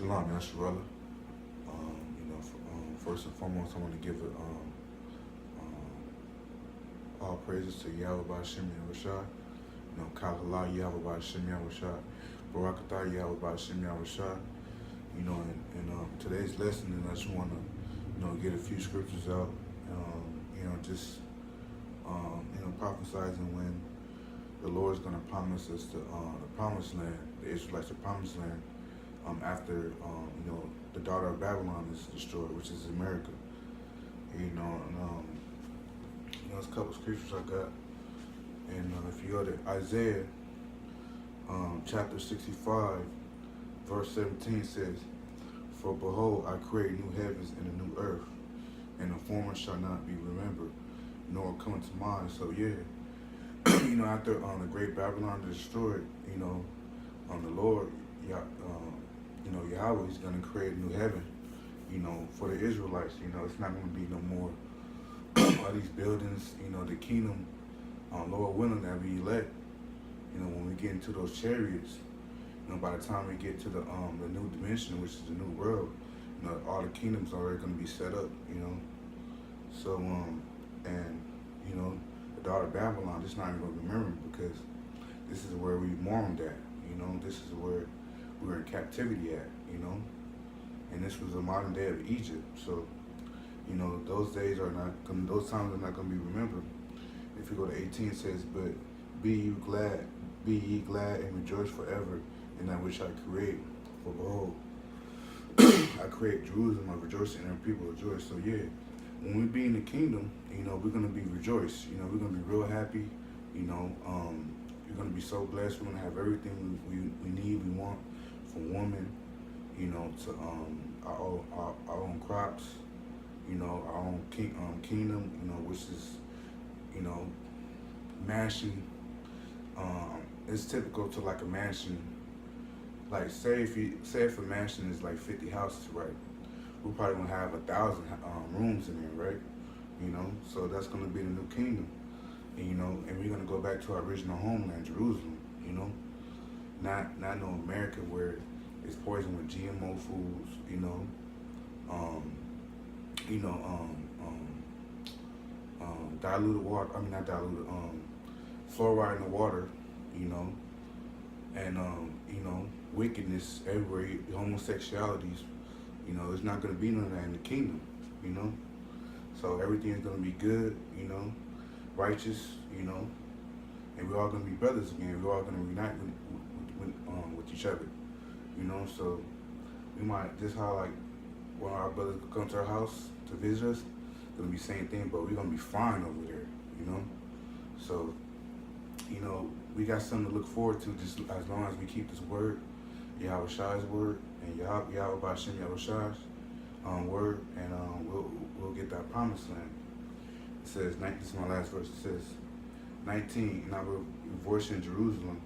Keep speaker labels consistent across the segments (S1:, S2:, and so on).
S1: Shalom Yasharala. First and foremost, I want to give all praises to Yahweh Ba'Shem Yahushua. Kahala Yahweh Ba'Shem Yahushua. Barakatha Yahweh Ba'Shem Yahushua. And today's lesson, and I just want to, get a few scriptures out. Prophesizing when the Lord's going to promise us the promised land, the Israelites the promised land, after the daughter of Babylon is destroyed, which is America. There's a couple scriptures I got, and if you go to Isaiah chapter 65, verse 17 says, "For behold, I create new heavens and a new earth, and the former shall not be remembered, nor come to mind." So yeah, after the great Babylon is destroyed, the Lord, Yahweh is going to create a new heaven, for the Israelites. It's not going to be no more all these buildings, the kingdom, Lord willing, that we elect, when we get into those chariots, by the time we get to the new dimension, which is the new world, all the kingdoms are already going to be set up, So, the daughter of Babylon, just not even going to remember, because this is where we mourned at, this is where we were in captivity at, and this was the modern day of Egypt. So, those days are not, those times are not going to be remembered. If you go to 18, it says, "But be ye glad and rejoice forever in that which I create. For behold, I create Jerusalem, I rejoice, and every people rejoice." So yeah, when we be in the kingdom, we're gonna be rejoiced. We're gonna be real happy. You're gonna be so blessed. We're gonna have everything we need, we want from woman, to our own crops, our own kingdom, which is, mansion. It's typical to like a mansion. Like say if a mansion is like 50 houses, right? We're probably gonna have 1,000 rooms in there, right? So that's gonna be the new kingdom, and we're gonna go back to our original homeland, Jerusalem. Not no America where it's poisoned with GMO foods, diluted water. I mean, not diluted, fluoride in the water, and wickedness everywhere, homosexualities. There's not going to be none of that in the kingdom, So everything's going to be good, righteous, and we're all going to be brothers again. We're all going to unite with each other, So we might, just how like when our brothers come to our house to visit us, it's going to be the same thing, but we're going to be fine over there, So, we got something to look forward to, just as long as we keep this word, Yahweh Shai's word, and Yahweh Ba'Shem Yahushua's word, and we'll get that promised land. It says, this is my last verse, it says, 19, "And I will rejoice in Jerusalem,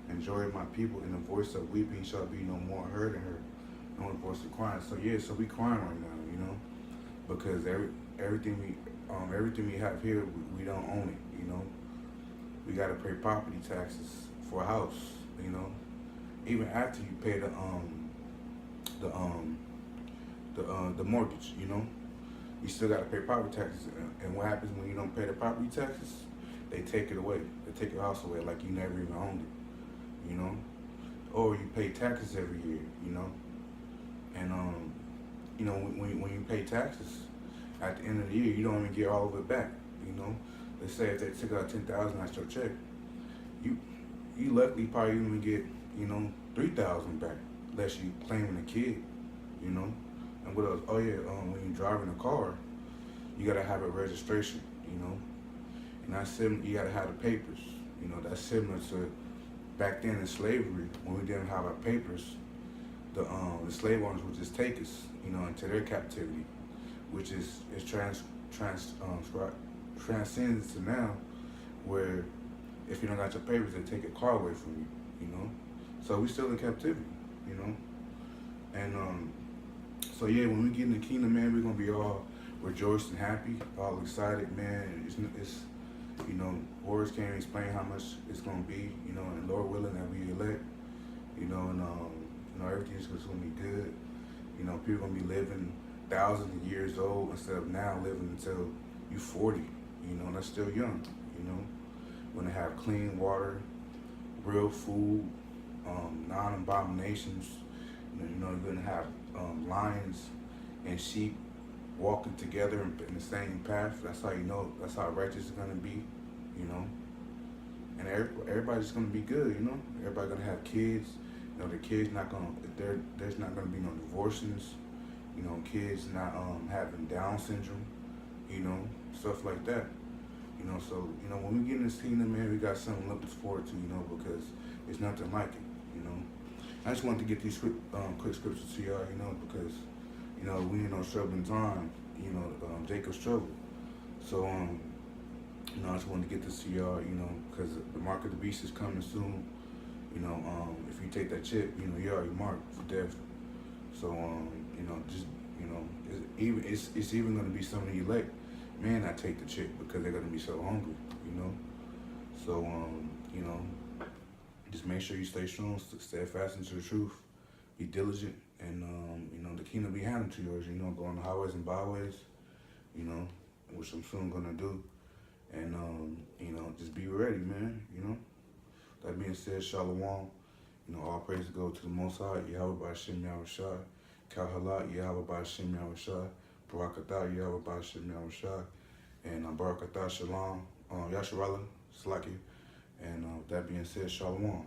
S1: and joy of my people, and the voice of weeping shall be no more heard in her, no voice of crying." So yeah, so we crying right now, because everything we have here, we don't own it, We got to pay property taxes for a house, even after you pay the mortgage, you still got to pay property taxes. And what happens when you don't pay the property taxes? They take it away. They take your house away like you never even owned it, Or you pay taxes every year, And when you pay taxes, at the end of the year, you don't even get all of it back, Let's say if they took out 10,000 out your check, you luckily probably even get, 3,000 back, unless you claiming a kid, And what else? Oh yeah, when you're driving a car, you gotta have a registration, And that's similar. You gotta have the papers, That's similar to back then in slavery, when we didn't have our papers. The slave owners would just take us, into their captivity, which is transcends to now, where if you don't got your papers, they take your car away from you, So we still in captivity, And so yeah, when we get in the kingdom, man, we're gonna be all rejoiced and happy, all excited, man. It's words can't explain how much it's gonna be, and Lord willing that we elect, And everything's just gonna be good. People gonna be living thousands of years old instead of now living until you 40. And that's still young. We're gonna have clean water, real food, non-abominations. You're gonna have lions and sheep walking together in the same path. That's how that's how righteous is gonna be. You know, and everybody's gonna be good. Everybody gonna have kids. The kids not gonna there's not gonna be no divorces. Kids not having Down syndrome. Stuff like that. When we get in this kingdom, man, we got something to look forward to. Because it's nothing like it. I just wanted to get these quick scriptures to y'all. Because we in no troubling time. Jacob's trouble. So I just wanted to get this to y'all. Because the mark of the beast is coming soon. If you take that chip, you're already marked for death. So, it's even going to be some of the elect, man, I take the chip because they're going to be so hungry, So, just make sure you stay strong, stay fast into the truth, be diligent, and, the kingdom be handed to yours, go on the highways and byways, which I'm soon going to do. And, just be ready, man, That being said, Shalom. All praise go to the Most High, Yahweh B'Hashem Yahushua, Kalhalat, Yahweh B'Hashem Yahushua, barakatha, Yahweh B'Hashem Yahushua, and barakatha, Shalom Yasharala, Slaki. And that being said, Shalom.